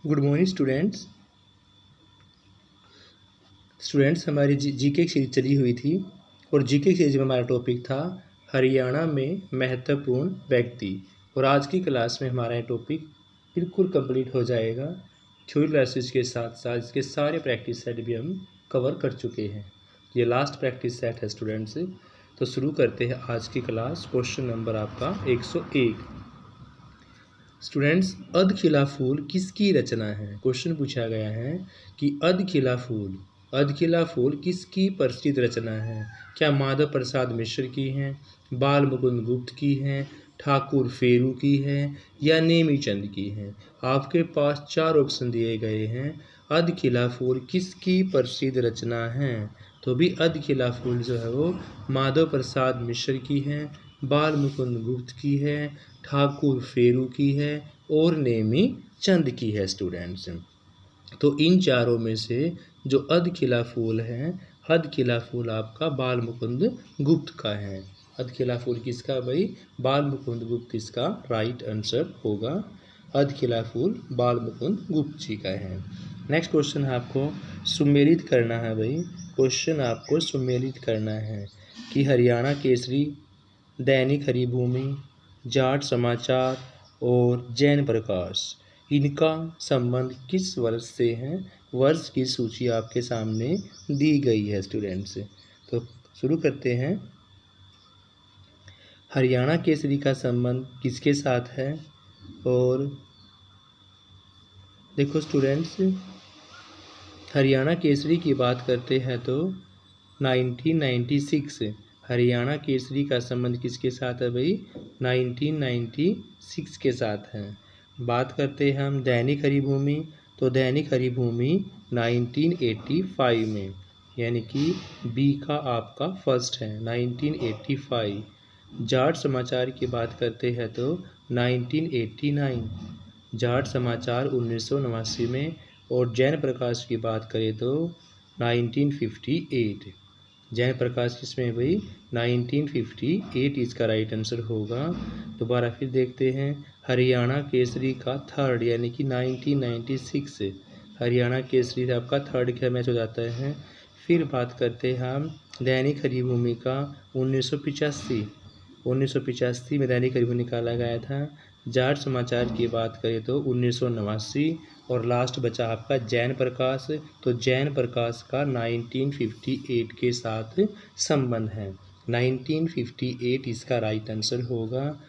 Good morning students. हमारी GK series चली हुई थी और जीके सीरीज में हमारा टॉपिक था हरियाणा में महत्वपूर्ण व्यक्ति। और आज की क्लास में हमारा ये टॉपिक बिल्कुल कंप्लीट हो जाएगा। थ्योरी क्लासेस के साथ साथ इसके सारे प्रैक्टिस सेट भी हम कवर कर चुके हैं। ये लास्ट प्रैक्टिस सेट है स्टूडेंट्स। तो शुरू करते हैं आज की क्लास। क्वेश्चन नंबर आपका 101। स्टूडेंट्स, अधखिला फूल किसकी रचना है? क्वेश्चन पूछा गया है कि अधखिला फूल किसकी प्रसिद्ध रचना है? क्या माधव प्रसाद मिश्र की है, बाल मुकुंद गुप्त की है, ठाकुर फेरू की है या नेमी चंद की है? आपके पास चार ऑप्शन दिए गए हैं। अधखिला फूल किसकी प्रसिद्ध रचना है? तो भी अधखिला फूल जो है वो माधव प्रसाद मिश्र की है, बाल मुकुंद गुप्त की है, ठाकुर फेरू की है और नेमी चंद की है स्टूडेंट्स। तो इन चारों में से जो अधखिला फूल है, अधखिला फूल आपका बाल मुकुंद गुप्त का है। अधखिला फूल किसका भाई? बाल मुकुंद गुप्त इसका राइट आंसर होगा। अधखिला फूल बाल मुकुंद गुप्त जी का है। नेक्स्ट क्वेश्चन आपको सुमेलित करना है भाई। क्वेश्चन आपको सुमेलित करना है कि हरियाणा केसरी, दैनिक हरिभूमि, जाट समाचार और जैन प्रकाश, इनका संबंध किस वर्ष से है? वर्ष की सूची आपके सामने दी गई है स्टूडेंट्स। तो शुरू करते हैं। हरियाणा केसरी का संबंध किसके साथ है? और देखो स्टूडेंट्स, हरियाणा केसरी की बात करते हैं तो 1996 हरियाणा केसरी का संबंध किसके साथ है भाई? 1996 के साथ है। बात करते हैं हम दैनिक हरिभूमि, तो दैनिक हरिभूमि 1985 में, यानी कि बी का आपका फर्स्ट है 1985। जाट समाचार की बात करते हैं तो 1989, जाट समाचार 1989 में। और जैन प्रकाश की बात करें तो 1958। जैन प्रकाश किसमें भाई? 1958 इसका राइट आंसर होगा। दोबारा फिर देखते हैं। हरियाणा केसरी का थर्ड, यानी कि 1996 हरियाणा केसरी आपका थर्ड का मैच हो जाता है। फिर बात करते हैं हम दैनिक हरिभूमि का 1985 में दैनिक हरिभूमि निकाला गया था। जाट समाचार की बात करें तो 1989। और लास्ट बचा आपका जैन प्रकाश, तो जैन प्रकाश का 1958 के साथ संबंध है। 1958 इसका राइट आंसर होगा।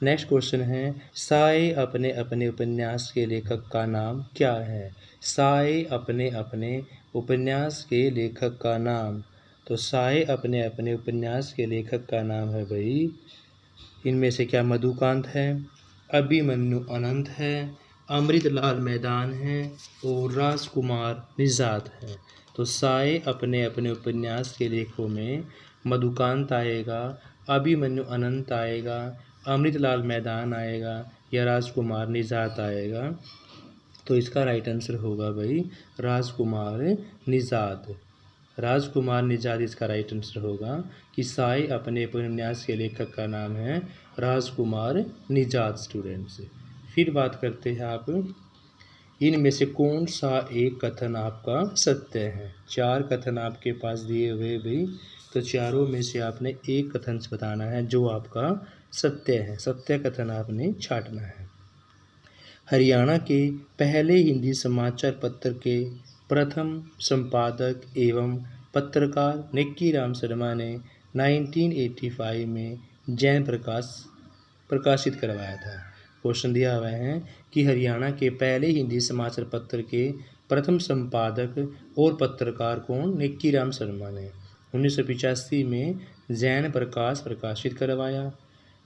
नेक्स्ट क्वेश्चन है, साय अपने अपने उपन्यास के लेखक का नाम क्या है? साय अपने अपने उपन्यास के लेखक का नाम, तो साय अपने अपने उपन्यास के लेखक का नाम है भाई, इनमें से क्या मधुकांत है, अभिमन्यु अनंत है, अमृतलाल मैदान है और राजकुमार निजात है? तो साय अपने अपने उपन्यास के लेखों में मधुकांत आएगा, अभिमन्यु अनंत आएगा, अमृतलाल मैदान आएगा या राजकुमार निजात आएगा? तो इसका राइट आंसर होगा भाई राजकुमार निजात। राजकुमार निजात इसका राइट आंसर होगा कि साय अपने उपन्यास के लेखक का नाम है राजकुमार निजात स्टूडेंट्स। फिर बात करते हैं आप, इनमें से कौन सा एक कथन आपका सत्य है? चार कथन आपके पास दिए हुए भाई, तो चारों में से आपने एक कथन बताना है जो आपका सत्य है। सत्य कथन आपने छांटना है। हरियाणा के पहले हिंदी समाचार पत्र के प्रथम संपादक एवं पत्रकार निक्की राम शर्मा ने 1985 में जैन प्रकाश प्रकाशित करवाया था। क्वेश्चन दिया हुआ है कि हरियाणा के पहले हिंदी समाचार पत्र के प्रथम संपादक और पत्रकार कौन? निक्की राम शर्मा ने 1985 में जैन प्रकाश प्रकाशित करवाया।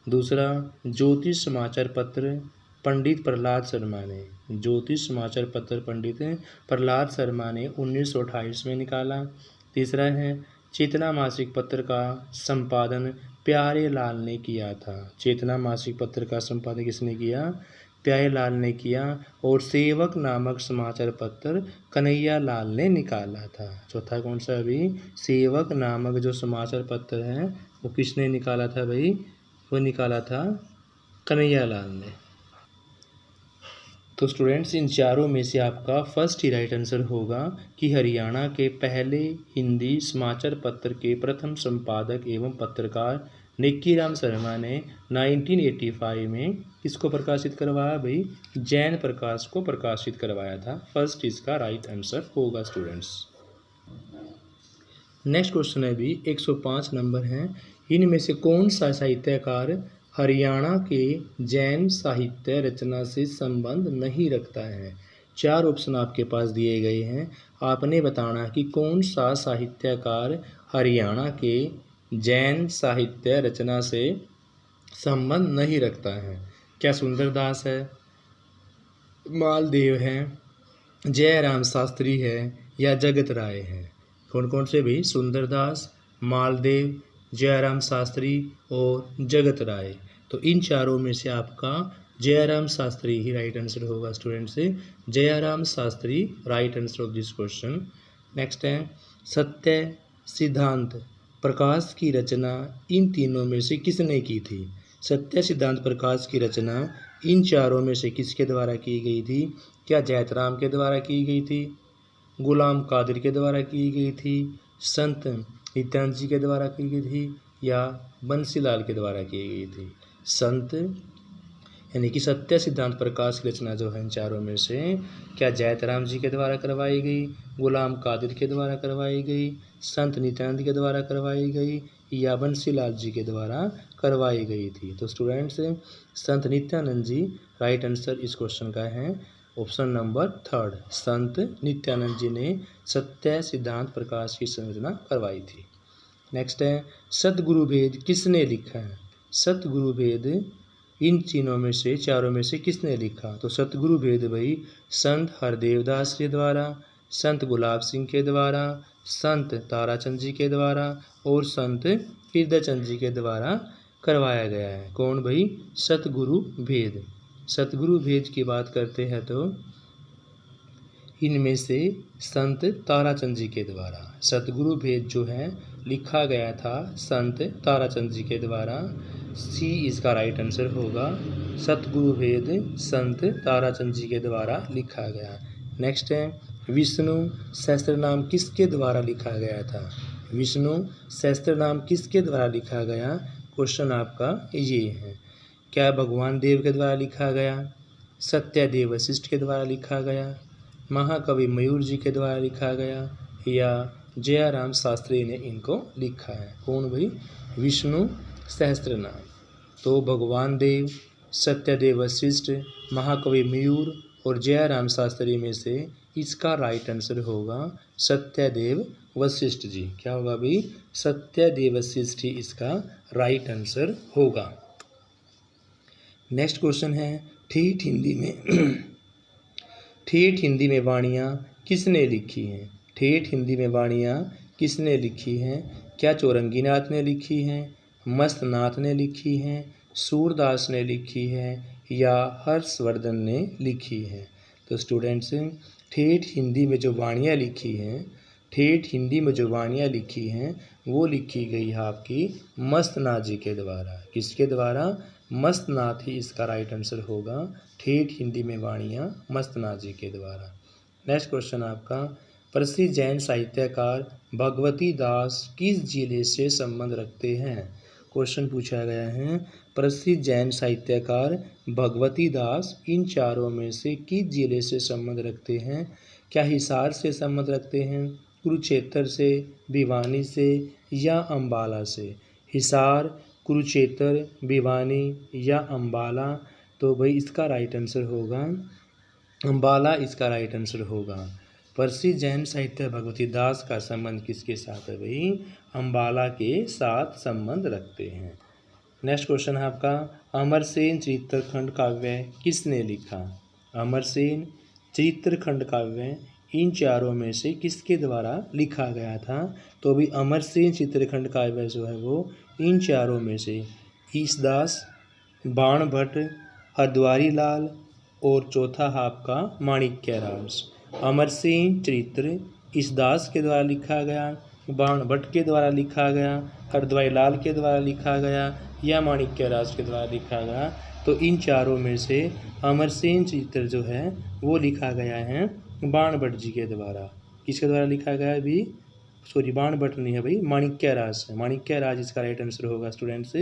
दूसरा, ज्योतिष समाचार पत्र पंडित प्रहलाद शर्मा ने, ज्योतिष समाचार पत्र पंडित प्रहलाद शर्मा ने 1928 में निकाला। तीसरा है, चेतना मासिक पत्र का संपादन प्यारे लाल ने किया था। चेतना मासिक पत्र का संपादन किसने किया? प्यारे लाल ने किया। और सेवक नामक समाचार पत्र कन्हैया लाल ने निकाला था। चौथा कौन सा अभी? सेवक नामक जो समाचार पत्र है वो किसने निकाला था भाई? वो निकाला था कन्हैया लाल ने। तो स्टूडेंट्स इन चारों में से आपका फर्स्ट ही राइट आंसर होगा कि हरियाणा के पहले हिंदी समाचार पत्र के प्रथम संपादक एवं पत्रकार निक्कीराम शर्मा ने 1985 में किसको प्रकाशित करवाया भाई? जैन प्रकाश को प्रकाशित करवाया था। फर्स्ट इसका राइट आंसर होगा स्टूडेंट्स। नेक्स्ट क्वेश्चन है भी 105 नंबर है, इनमें से कौन सा साहित्यकार हरियाणा के जैन साहित्य रचना से संबंध नहीं रखता है? चार ऑप्शन आपके पास दिए गए हैं, आपने बताना कि कौन सा साहित्यकार हरियाणा के जैन साहित्य रचना से संबंध नहीं रखता है। क्या सुंदरदास है, मालदेव है, जयराम शास्त्री है या जगत राय है? कौन कौन से भी? सुंदरदास, मालदेव, जयराम शास्त्री और जगत राय। तो इन चारों में से आपका जयराम शास्त्री ही राइट आंसर होगा स्टूडेंट से। Jairam Shastri right answer of this question. Next है, सत्य सिद्धांत प्रकाश की रचना इन तीनों में से किसने की थी? सत्य सिद्धांत प्रकाश की रचना इन चारों में से किसके द्वारा की गई थी? क्या जैतराम के द्वारा की गई थी, गुलाम कादिर के द्वारा की गई थी, संत नित्यानंद जी के द्वारा की गई थी या बंसीलाल के द्वारा की गई थी? संत यानी कि सत्य सिद्धांत प्रकाश की रचना जो है इन चारों में से क्या जैतराम जी के द्वारा करवाई गई, गुलाम कादिर के द्वारा करवाई गई, संत नित्यानंद के द्वारा करवाई गई या बंसीलाल जी के द्वारा करवाई गई थी? तो स्टूडेंट्स संत नित्यानंद जी राइट आंसर इस क्वेश्चन का है ऑप्शन नंबर 3। संत नित्यानंद जी ने सत्य सिद्धांत प्रकाश की संरचना करवाई थी। नेक्स्ट है, सतगुरु भेद किसने लिखा है? सतगुरु भेद इन तीनों में से चारों में से किसने लिखा? तो सतगुरु भेद भाई संत हरदेव दास के द्वारा, संत गुलाब सिंह के द्वारा, संत ताराचंद जी के द्वारा और संत हृदयचंद जी के द्वारा करवाया गया है। कौन भाई? सतगुरु भेद। सतगुरु भेद की बात करते हैं तो इनमें से संत ताराचंद जी के द्वारा सतगुरु भेद जो है लिखा गया था संत ताराचंद जी के द्वारा। सी इसका राइट आंसर होगा, सतगुरु भेद संत ताराचंद जी के द्वारा लिखा गया। नेक्स्ट है, विष्णु सहस्त्र नाम किसके द्वारा लिखा गया था? विष्णु सहस्त्र नाम किसके द्वारा लिखा गया? क्वेश्चन आपका ये है। क्या भगवान देव के द्वारा लिखा गया, सत्यदेव वशिष्ठ के द्वारा लिखा गया, महाकवि मयूर जी के द्वारा लिखा गया या जयराम शास्त्री ने इनको लिखा है? कौन भाई? विष्णु सहस्त्र नाम। तो भगवान देव, सत्यदेव वशिष्ठ, महाकवि मयूर और जयराम शास्त्री में से इसका राइट आंसर होगा सत्यदेव वशिष्ठ जी। क्या होगा भाई? सत्यदेव वशिष्ठ ही इसका राइट आंसर होगा। नेक्स्ट क्वेश्चन है, ठेठ हिंदी में वाणियाँ किसने लिखी हैं? ठेठ हिंदी में वाणियाँ किसने लिखी हैं? क्या चौरंगीनाथ ने लिखी हैं, मस्तनाथ ने लिखी हैं, सूरदास ने लिखी है या हर्षवर्धन ने लिखी है? तो स्टूडेंट्स ठेठ हिंदी में जो वाणियाँ लिखी हैं, ठेठ हिंदी में जो वाणियाँ लिखी हैं वो लिखी गई है आपकी मस्तनाथ जी के द्वारा। किसके द्वारा? मस्तनाथ ही इसका राइट आंसर होगा। ठेठ हिंदी में वाणियाँ मस्तनाथ जी के द्वारा। नेक्स्ट क्वेश्चन आपका, प्रसिद्ध जैन साहित्यकार भगवती दास किस जिले से संबंध रखते हैं? क्वेश्चन पूछा गया है, प्रसिद्ध जैन साहित्यकार भगवती दास इन चारों में से किस जिले से संबंध रखते हैं? क्या हिसार से संबंध रखते हैं, कुरुक्षेत्र से, भिवानी से या अम्बाला से? हिसार, कुरुक्षेत्र, भिवानी या अम्बाला? तो भाई इसका राइट आंसर होगा अम्बाला, इसका राइट आंसर होगा। प्रसिद्ध जैन साहित्य भगवती दास का संबंध किसके साथ है भाई? अम्बाला के साथ संबंध रखते हैं। नेक्स्ट क्वेश्चन है आपका, अमरसेन चित्रखंड काव्य किसने लिखा? अमरसेन चित्रखंड काव्य इन चारों में से किसके द्वारा लिखा गया था? तो भी अमरसेन चित्रखंड काव्य जो है वो इन चारों में से ईसदास, बाण भट्ट, हरद्वारी लाल और चौथा आपका माणिक्य राज। अमरसेन चरित्र ईसदास के द्वारा लिखा गया, बाण भट्ट के द्वारा लिखा गया, हरद्वारी लाल के द्वारा लिखा गया या माणिक्य राज के द्वारा लिखा गया? तो इन चारों में से अमरसेन चित्र जो है वो लिखा गया है बाणभट्ट जी के द्वारा। किसके द्वारा लिखा गया है अभी? सॉरी, बाणभट्ट नहीं है भाई, माणिक्य राज है। माणिक्य राज इसका राइट आंसर होगा स्टूडेंट्स।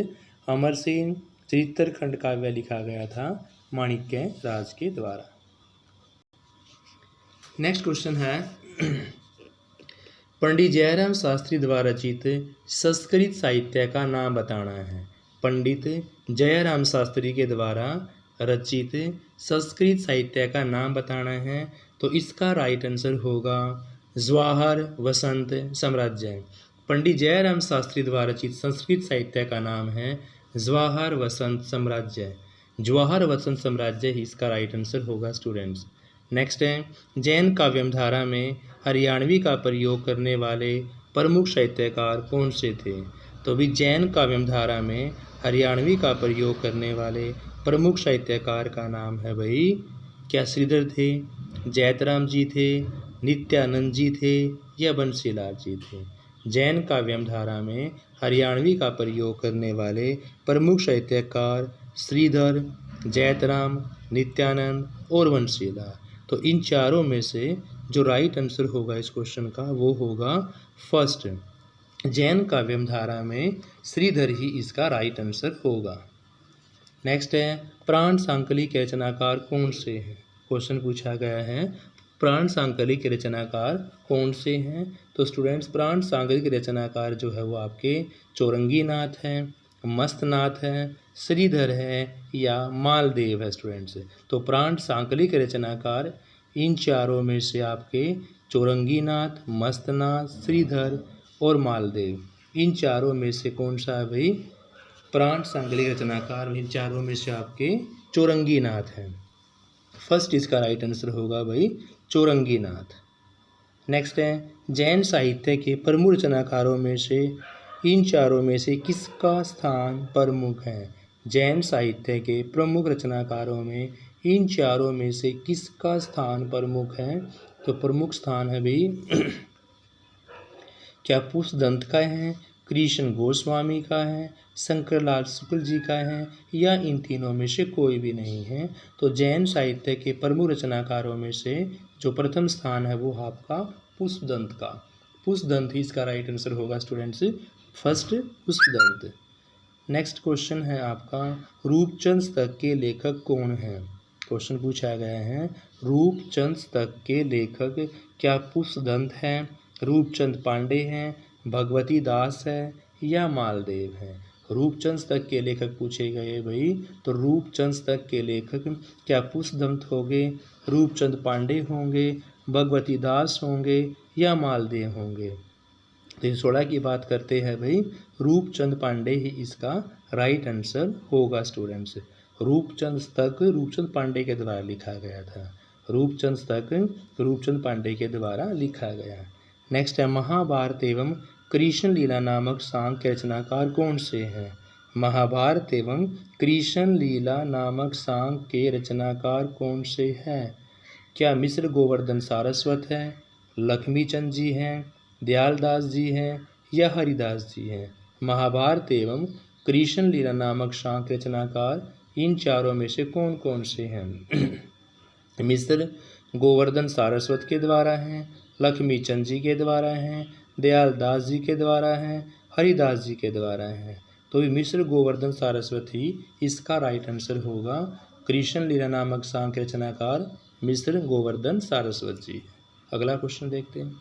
अमरसेन चित्रखंड काव्य लिखा गया था माणिक्य राज के द्वारा। नेक्स्ट क्वेश्चन है पंडित जयराम शास्त्री द्वारा रचित संस्कृत साहित्य का नाम बताना है। पंडित जयराम शास्त्री के द्वारा रचित संस्कृत साहित्य का नाम बताना है। तो इसका राइट आंसर होगा जवाहर वसंत साम्राज्य। पंडित जयराम शास्त्री द्वारा रचित संस्कृत साहित्य का नाम है जवाहर वसंत साम्राज्य। जवाहर वसंत साम्राज्य ही इसका राइट आंसर होगा स्टूडेंट्स। नेक्स्ट है जैन काव्यम धारा में हरियाणवी का प्रयोग करने वाले प्रमुख साहित्यकार कौन से थे? तो भी जैन काव्यम धारा में हरियाणवी का प्रयोग करने वाले प्रमुख साहित्यकार का नाम है भाई, क्या श्रीधर थे, जैतराम जी थे, नित्यानंद जी थे या बंसीलाल जी थे? जैन काव्यम धारा में हरियाणवी का प्रयोग करने वाले प्रमुख साहित्यकार श्रीधर, जैतराम, नित्यानंद और बंसीलाल। तो इन चारों में से जो राइट आंसर होगा इस क्वेश्चन का वो होगा फर्स्ट, जैन काव्यम धारा में श्रीधर ही इसका राइट आंसर होगा। नेक्स्ट है प्राण सांकली के रचनाकार कौन से हैं? क्वेश्चन पूछा गया है प्राण सांकली के रचनाकार कौन से हैं? तो स्टूडेंट्स प्राण सांकली के रचनाकार जो है वो आपके चौरंगी नाथ हैं, मस्तनाथ है, श्रीधर है या मालदेव है स्टूडेंट्स। तो प्राण सांकली के रचनाकार इन चारों में से आपके चौरंगी नाथ, मस्तनाथ, श्रीधर और मालदेव, इन चारों में से कौन सा है भाई? प्राण सांकली के रचनाकार इन चारों में से आपके चौरंगी नाथ हैं। फर्स्ट इसका राइट आंसर होगा भाई चौरंगी नाथ। नेक्स्ट है जैन साहित्य के प्रमुख रचनाकारों में से इन चारों में से किसका स्थान प्रमुख है? जैन साहित्य के प्रमुख रचनाकारों में इन चारों में से किसका स्थान प्रमुख है? तो प्रमुख स्थान है भाई क्या पुष्पदंत का है, कृष्ण गोस्वामी का है, शंकरलाल शुक्ल जी का है या इन तीनों में से कोई भी नहीं है? तो जैन साहित्य के प्रमुख रचनाकारों में से जो प्रथम स्थान है वो आपका पुष्पदंत का, पुष्पदंत ही इसका राइट आंसर होगा students, first Pushpadant. Next question है आपका रूपचंद शतक के लेखक कौन है? क्वेश्चन पूछा गया है रूपचंद शतक के लेखक क्या पुष्पदंत है, रूपचंद पांडे हैं, भगवती दास है या मालदेव है? रूपचंद शतक के लेखक पूछे गए भाई, तो रूपचंद शतक के लेखक क्या पुष्पदंत होंगे, रूपचंद पांडे होंगे, भगवती दास होंगे या मालदेव होंगे? तो 16 की बात करते हैं भाई, रूपचंद पांडे ही इसका राइट आंसर होगा स्टूडेंट्स। रूपचंद शतक रूपचंद पांडे के द्वारा लिखा गया था, रूपचंद शतक रूपचंद पांडे के द्वारा लिखा गया। नेक्स्ट है महाभारत एवं कृष्ण लीला नामक सांग के रचनाकार कौन से हैं? महाभारत एवं कृष्ण लीला नामक सांग के रचनाकार कौन से हैं? क्या मिश्र गोवर्धन सारस्वत है, लक्ष्मीचंद जी हैं, दयालदास जी हैं या हरिदास जी हैं? महाभारत एवं कृष्ण लीला नामक सांग के रचनाकार इन चारों में से कौन कौन से हैं? मिश्र गोवर्धन सारस्वत के द्वारा हैं, लक्ष्मीचंद जी के द्वारा हैं, दयालदास जी के द्वारा हैं, हरिदास जी के द्वारा हैं। तो मिश्र गोवर्धन सारस्वत ही इसका राइट आंसर होगा। कृष्ण लीला नामक सांग के रचनाकार मिश्र गोवर्धन सारस्वत जी। अगला क्वेश्चन देखते हैं।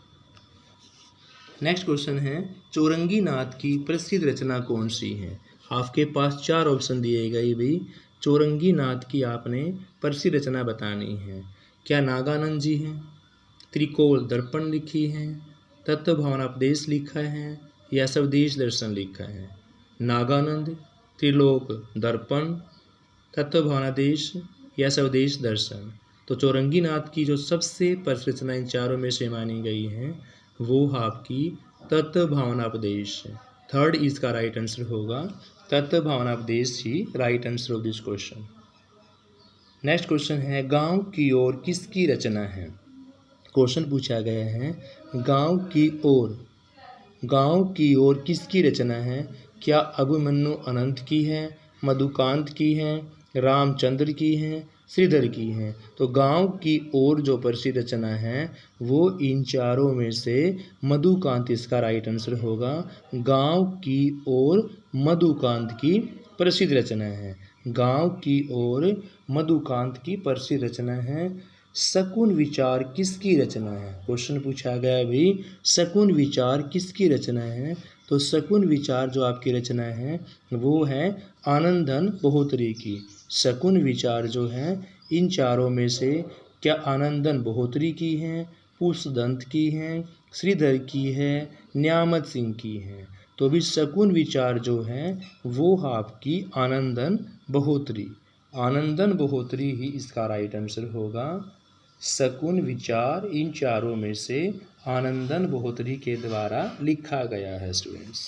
नेक्स्ट क्वेश्चन है चौरंगी नाथ की प्रसिद्ध रचना कौन सी है? आपके पास 4 ऑप्शन दिए गए भाई, चौरंगी नाथ की आपने प्रसिद्ध रचना बतानी है। क्या नागानंद जी हैं, त्रिकोल दर्पण लिखी है, तत्व भावनापदेश लिखा है या स्वदेश दर्शन लिखा है? नागानंद, त्रिलोक दर्पण, तत्व भावनादेश या स्वदेश दर्शन? तो चौरंगी नाथ की जो सबसे प्रसिद्ध रचना इन चारों में से मानी गई है वो आपकी तत्व भावनापदेश, थर्ड इसका राइट आंसर होगा। तत्व भावनापदेश ही right answer of this question. Next question है गांव की ओर किसकी रचना है? क्वेश्चन पूछा गया है गांव की ओर किसकी रचना है? क्या अभिमन्यु अनंत की है, मधुकांत की है रामचंद्र की हैं, श्रीधर की हैं। तो गांव की ओर जो प्रसिद्ध रचना है वो इन चारों में से मधुकांत इसका राइट आंसर होगा। गांव की ओर मधुकांत की प्रसिद्ध रचना है। गांव की ओर मधुकांत की प्रसिद्ध रचना है। शकुन विचार किसकी रचना है? क्वेश्चन पूछा गया भाई, शकुन विचार किसकी रचना है? तो शकुन विचार जो आपकी रचना है वो है आनंदन बहोत्री की। शकुन विचार जो है इन चारों में से क्या आनंदन बहोत्री की हैं, पुष्पदंत की हैं, श्रीधर की है, न्यामत सिंह की हैं? तो भी शकुन विचार जो है वो आपकी आनंदन बहोत्री, आनंदन बहोत्री ही इसका राइट आंसर होगा। शकुन विचार इन चारों में से आनंदन बहोत्री के द्वारा लिखा गया है स्टूडेंट्स।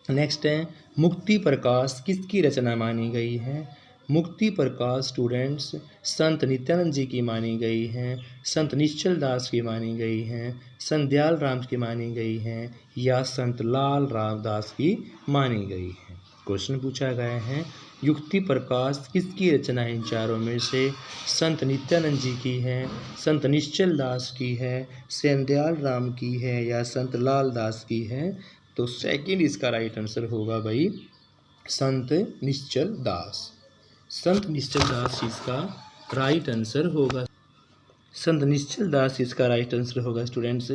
नेक्स्ट है मुक्ति प्रकाश किसकी रचना मानी गई है? मुक्ति प्रकाश स्टूडेंट्स संत नित्यानंद जी की मानी गई हैं, संत निश्चल दास की मानी गई हैं, संत दयाल राम की मानी गई हैं या संत लाल रामदास की मानी गई है? क्वेश्चन पूछा गया है युक्ति प्रकाश किसकी रचना है इन चारों में से? संत नित्यानंद जी की है, संत निश्चल दास की है, संत दयाल राम की है या संत लाल दास की है? तो सेकंड इसका राइट आंसर होगा भाई संत निश्चल दास। संत निश्चल दास इसका राइट आंसर होगा। संत निश्चल दास इसका राइट आंसर होगा स्टूडेंट्स।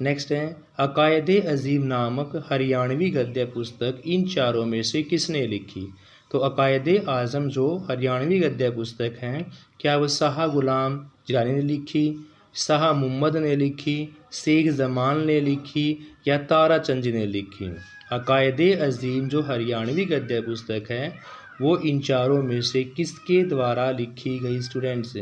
नेक्स्ट है अकायदे अजीम नामक हरियाणवी गद्य पुस्तक इन चारों में से किसने लिखी? तो अकायदे आज़म जो हरियाणवी गद्य पुस्तक हैं क्या वो शाह गुलाम जिलानी ने लिखी, शाह मुहम्मद ने लिखी, शेख जमान ने लिखी या ताराचंद जी ने लिखी? अकायदे अजीम जो हरियाणवी गद्य पुस्तक है वो इन चारों में से किसके द्वारा लिखी गई स्टूडेंट्स?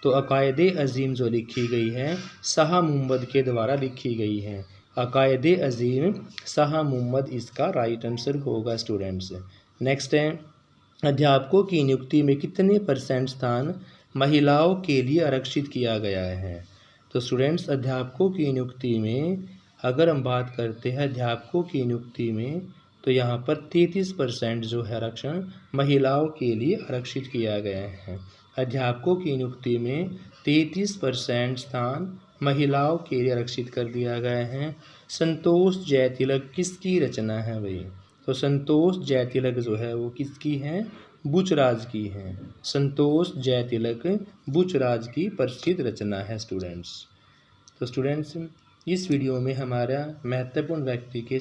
तो अकायदे अजीम जो लिखी गई है शाह मुहम्मद के द्वारा लिखी गई है। अकायदे अजीम शाह मुहम्मद इसका राइट आंसर होगा स्टूडेंट्स। नेक्स्ट है अध्यापकों की नियुक्ति में कितने % स्थान महिलाओं के लिए आरक्षित किया गया है? तो स्टूडेंट्स अध्यापकों की नियुक्ति में अगर हम बात करते हैं अध्यापकों की नियुक्ति में तो यहाँ पर 33% जो है आरक्षण महिलाओं के लिए आरक्षित किया गया है। अध्यापकों की नियुक्ति में 33% स्थान महिलाओं के लिए आरक्षित कर दिया गया है। संतोष जयतिलक किसकी रचना है भाई? तो संतोष जयतिलक जो है वो किसकी है? बुचराज की है। संतोष जयतिलक बुचराज की प्रसिद्ध रचना है स्टूडेंट्स। तो स्टूडेंट्स इस वीडियो में हमारा महत्वपूर्ण व्यक्ति के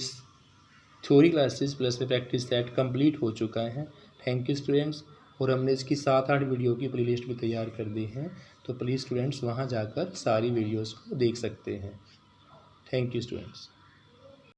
थ्योरी क्लासेस प्लस में प्रैक्टिस सेट कंप्लीट हो चुका है। Thank you students. और हमने इसकी 7-8 वीडियो की प्लेलिस्ट भी तैयार कर दी है, तो प्लीज़ स्टूडेंट्स वहाँ जाकर सारी वीडियोस को देख सकते हैं। Thank you students.